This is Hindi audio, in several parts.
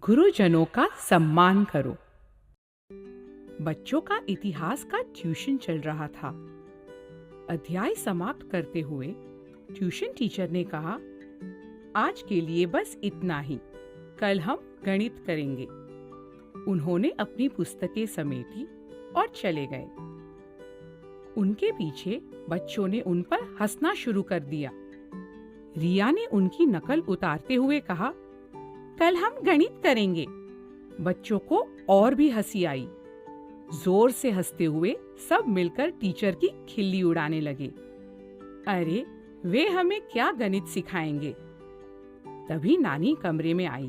गुरुजनों का सम्मान करो। बच्चों का इतिहास का ट्यूशन चल रहा था। अध्याय समाप्त करते हुए ट्यूशन टीचर ने कहा, आज के लिए बस इतना ही, कल हम गणित करेंगे। उन्होंने अपनी पुस्तकें समेटी और चले गए। उनके पीछे बच्चों ने उन पर हंसना शुरू कर दिया। रिया ने उनकी नकल उतारते हुए कहा, कल हम गणित करेंगे। बच्चों को और भी हंसी आई। जोर से हंसते हुए सब मिलकर टीचर की खिल्ली उड़ाने लगे। अरे, वे हमें क्या गणित सिखाएंगे। तभी नानी कमरे में आई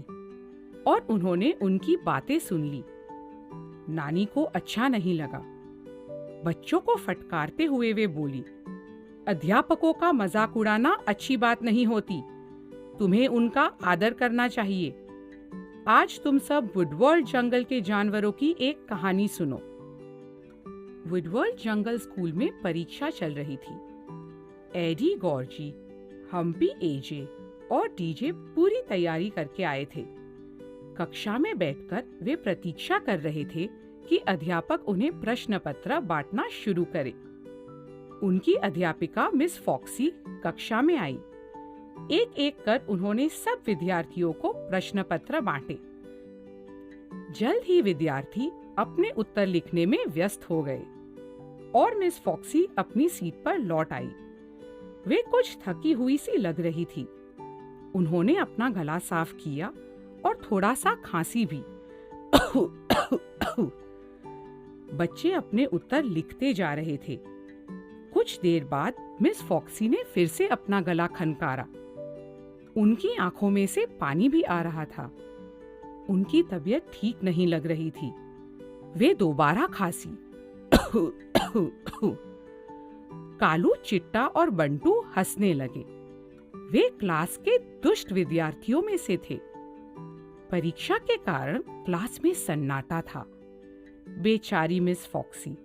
और उन्होंने उनकी बातें सुन ली। नानी को अच्छा नहीं लगा। बच्चों को फटकारते हुए वे बोली, अध्यापकों का मजाक उड़ाना अच्छी बात नहीं होती। तुम्हें उनका आदर करना चाहिए। आज तुम सब वुडवर्ल्ड जंगल के जानवरों की एक कहानी सुनो। वुडवर्ल्ड जंगल स्कूल में परीक्षा चल रही थी। एडी गॉर्जी, हम्पी एजे और डीजे पूरी तैयारी करके आए थे। कक्षा में बैठकर वे प्रतीक्षा कर रहे थे कि अध्यापक उन्हें प्रश्न पत्र बांटना शुरू करे। उनकी अध्यापिका मिस फॉक्सी कक्षा में आई। एक एक कर उन्होंने सब विद्यार्थियों को प्रश्न पत्र बांटे। जल्द ही विद्यार्थी अपने उत्तर लिखने में व्यस्त हो गए और मिस फॉक्सी अपनी सीट पर लौट आई। वे कुछ थकी हुई सी लग रही थी। उन्होंने अपना गला साफ किया और थोड़ा सा खांसी भी। बच्चे अपने उत्तर लिखते जा रहे थे। कुछ देर बाद मिस फॉक्सी ने फिर से अपना गला खनकारा। उनकी आंखों में से पानी भी आ रहा था। उनकी तबीयत ठीक नहीं लग रही थी। वे दोबारा खांसी। कालू, चिट्टा और बंटू हंसने लगे। वे क्लास के दुष्ट विद्यार्थियों में से थे। परीक्षा के कारण क्लास में सन्नाटा था। बेचारी मिस फॉक्सी,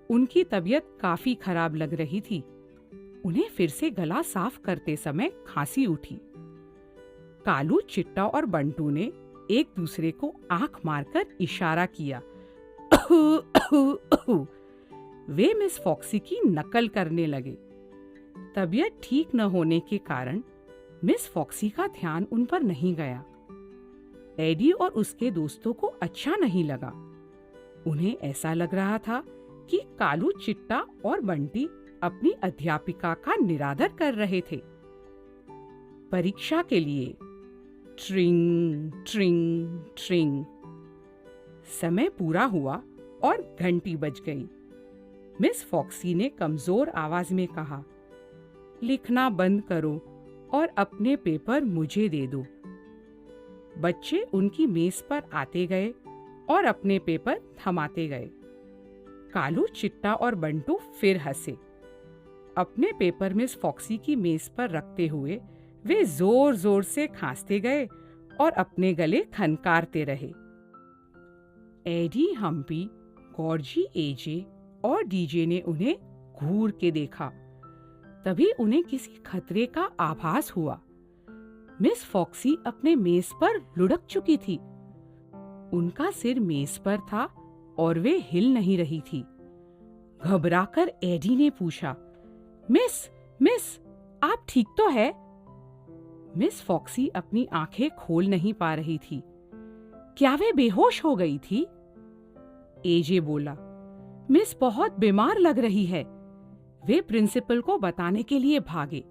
उनकी तबीयत काफी खराब लग रही थी। उन्हें फिर से गला साफ करते समय खांसी उठी। कालू, चिट्टा और बंटू ने एक दूसरे को आंख मारकर इशारा किया। वे मिस फॉक्सी की नकल करने लगे। तबीयत ठीक न होने के कारण मिस फॉक्सी का ध्यान उन पर नहीं गया। एडी और उसके दोस्तों को अच्छा नहीं लगा। उन्हें ऐसा लग रहा था कि कालू, चिट्टा और बंटी अपनी अध्यापिका का निरादर कर रहे थे। परीक्षा के लिए ट्रिंग ट्रिंग ट्रिंग समय पूरा हुआ और घंटी बज गई। मिस फॉक्सी ने कमजोर आवाज में कहा, लिखना बंद करो और अपने पेपर मुझे दे दो। बच्चे उनकी मेज पर आते गए और अपने पेपर थमाते गए। कालू, चिट्टा और बंटू फिर हंसे। अपने पेपर मिस फॉक्सी की मेज पर रखते हुए वे जोर जोर से खांसते गए और अपने गले खनकारते रहे। एडी, हम्पी, गॉर्जी, एजे और डीजे ने उन्हें घूर के देखा। तभी उन्हें किसी खतरे का आभास हुआ। मिस फॉक्सी अपने मेज पर लुढ़क चुकी थी। उनका सिर मेज पर था और वे हिल नहीं रही थी। घबराकर एडी ने पूछा, मिस मिस आप ठीक तो है? मिस फॉक्सी अपनी आंखें खोल नहीं पा रही थी। क्या वे बेहोश हो गई थी? एजे बोला, मिस बहुत बीमार लग रही है। वे प्रिंसिपल को बताने के लिए भागे।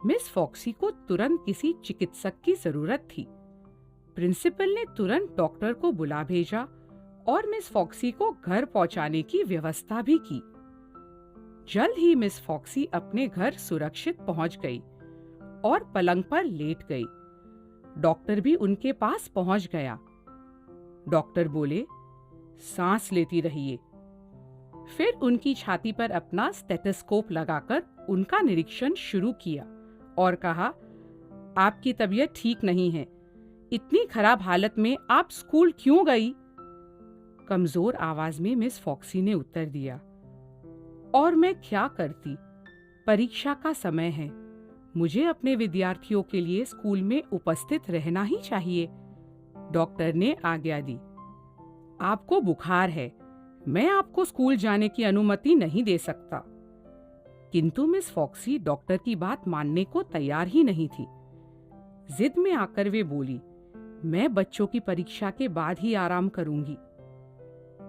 मिस फॉक्सी को तुरंत किसी चिकित्सक की जरूरत थी। प्रिंसिपल ने तुरंत डॉक्टर को बुला भेजा और मिस फॉक्सी को घर पहुंचाने की व्यवस्था भी की। जल्द ही मिस फॉक्सी अपने घर सुरक्षित पहुंच गई और पलंग पर लेट गई। डॉक्टर भी उनके पास पहुंच गया। डॉक्टर बोले, सांस लेती रहिए। फिर उनकी छाती पर अपना स्टेथोस्कोप लगाकर उनका निरीक्षण शुरू किया और कहा, आपकी तबीयत ठीक नहीं है। इतनी खराब हालत में आप स्कूल क्यों गई? कमजोर आवाज में मिस फॉक्सी ने उत्तर दिया, और मैं क्या करती? परीक्षा का समय है। मुझे अपने विद्यार्थियों के लिए स्कूल में उपस्थित रहना ही चाहिए। डॉक्टर ने आज्ञा दी, आपको बुखार है, मैं आपको स्कूल जाने की अनुमति नहीं दे सकता। किंतु मिस फॉक्सी डॉक्टर की बात मानने को तैयार ही नहीं थी। जिद में आकर वे बोली, मैं बच्चों की परीक्षा के बाद ही आराम करूंगी।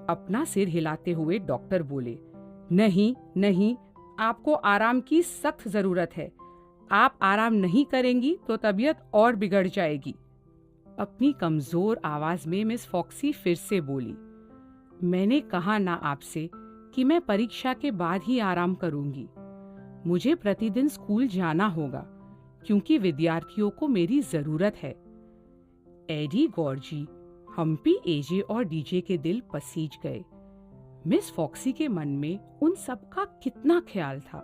अपना सिर हिलाते हुए डॉक्टर बोले, नहीं नहीं, आपको आराम की सख्त जरूरत है। आप आराम नहीं करेंगी तो तबीयत और बिगड़ जाएगी। अपनी कमजोर आवाज में मिस फॉक्सी फिर से बोली, मैंने कहा ना आपसे कि मैं परीक्षा के बाद ही आराम करूंगी। मुझे प्रतिदिन स्कूल जाना होगा क्योंकि विद्यार्थियों को मेरी जरूरत है। एडी, गॉर्जी, हम्पी, एजे और डीजे के दिल पसीज गए। मिस फॉक्सी के मन में उन सब का कितना ख्याल था।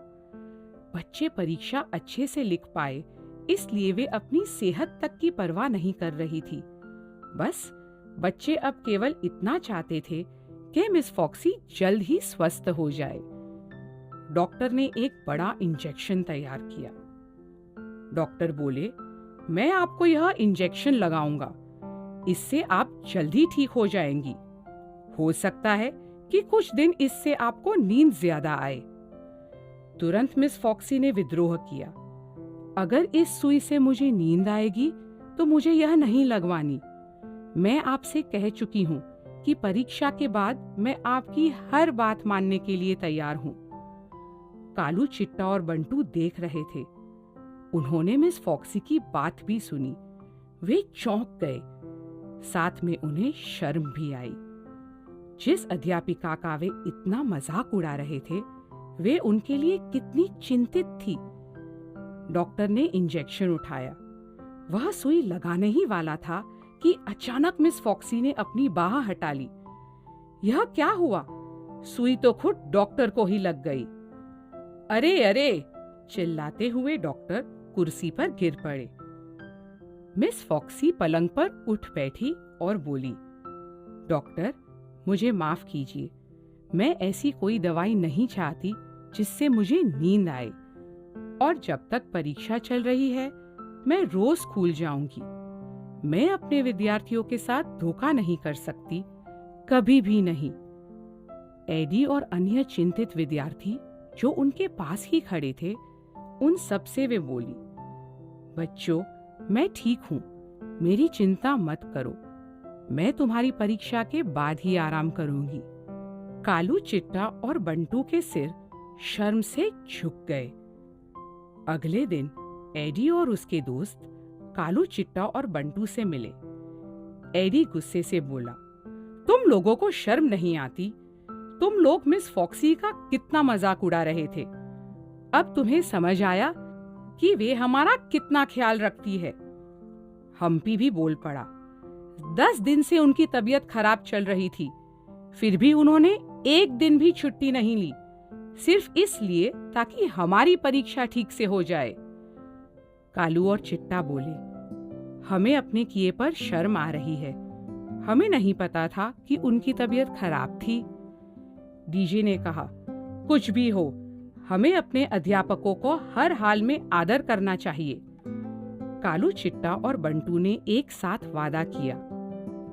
बच्चे परीक्षा अच्छे से लिख पाए, इसलिए वे अपनी सेहत तक की परवाह नहीं कर रही थी। बस बच्चे अब केवल इतना चाहते थे कि मिस फॉक्सी जल्द ही स्वस्थ हो जाए। डॉक्टर ने एक बड़ा इंजेक्शन तैयार किया। डॉक्टर बोले, मैं आपको यह इंजेक्शन लगाऊंगा, इससे आप जल्दी ठीक हो जाएंगी। हो सकता है कि कुछ दिन इससे आपको नींद ज्यादा आए। तुरंत मिस फॉक्सी ने विद्रोह किया, अगर इस सुई से मुझे नींद आएगी तो मुझे यह नहीं लगवानी। मैं आपसे कह चुकी हूँ कि परीक्षा के बाद मैं आपकी हर बात मानने के लिए तैयार हूँ। कालू, चिट्टा और बंटू देख रहे थे। उन्होंने मिस फॉक्सी की बात भी सुनी। वे चौंक गए, साथ में उन्हें शर्म भी आई। जिस अध्यापिका का वे इतना मजाक उड़ा रहे थे, वे उनके लिए कितनी चिंतित थी। डॉक्टर ने इंजेक्शन उठाया। वह सुई लगाने ही वाला था कि अचानक मिस फॉक्सी ने अपनी बाह हटा ली। यह क्या हुआ? सुई तो खुद डॉक्टर को ही लग गई। अरे अरे, चिल्लाते हुए डॉक्टर कुर्सी पर गिर पड़े। मिस फॉक्सी पलंग पर उठ बैठी और बोली, डॉक्टर, मुझे माफ कीजिए, मैं ऐसी कोई दवाई नहीं चाहती जिससे मुझे नींद आए, और जब तक परीक्षा चल रही है मैं रोज स्कूल जाऊंगी। मैं अपने विद्यार्थियों के साथ धोखा नहीं कर सकती, कभी भी नहीं। एडी और अन्य चिंतित विद्यार्थी जो उनके पास ही खड़े थे, उन सब से वे बोली, बच्चों, मैं ठीक हूं, मेरी चिंता मत करो, मैं तुम्हारी परीक्षा के बाद ही आराम करूंगी। कालू, चिट्टा और बंटू के सिर शर्म से झुक गए। अगले दिन एडी और उसके दोस्त कालू, चिट्टा और बंटू से मिले। एडी गुस्से से बोला, तुम लोगों को शर्म नहीं आती? तुम लोग मिस फॉक्सी का कितना मजाक उड़ा रहे थे। अब तुम्हें समझ आया कि वे हमारा कितना ख्याल रखती है। हम्पी भी बोल पड़ा, 10 दिन से उनकी तबीयत खराब चल रही थी, फिर भी उन्होंने एक दिन भी छुट्टी नहीं ली, सिर्फ इसलिए ताकि हमारी परीक्षा ठीक से हो जाए। कालू और चिट्टा बोले, हमें अपने किए पर शर्म आ रही है, हमें नहीं पता था कि उनकी तबीयत खराब थी। डीजे ने कहा, कुछ भी हो, हमें अपने अध्यापकों को हर हाल में आदर करना चाहिए। कालू, चिट्टा और बंटू ने एक साथ वादा किया,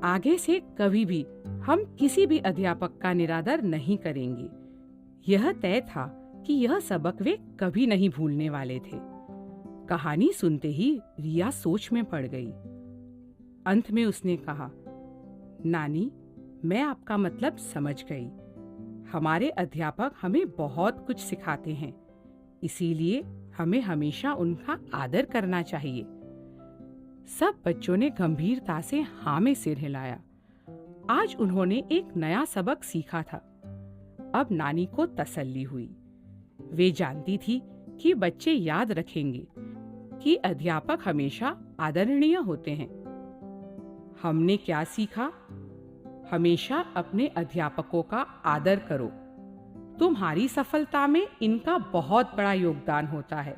आगे से कभी भी हम किसी भी अध्यापक का निरादर नहीं करेंगे। यह तय था कि यह सबक वे कभी नहीं भूलने वाले थे। कहानी सुनते ही रिया सोच में पड़ गई। अंत में उसने कहा, नानी, मैं आपका मतलब समझ गई। हमारे अध्यापक हमें बहुत कुछ सिखाते हैं, इसीलिए हमें हमेशा उनका आदर करना चाहिए। सब बच्चों ने गंभीरता से हाँ में सिर हिलाया। आज उन्होंने एक नया सबक सीखा था। अब नानी को तसल्ली हुई। वे जानती थी कि बच्चे याद रखेंगे कि अध्यापक हमेशा आदरणीय होते हैं। हमने क्या सीखा? हमेशा अपने अध्यापकों का आदर करो। तुम्हारी सफलता में इनका बहुत बड़ा योगदान होता है।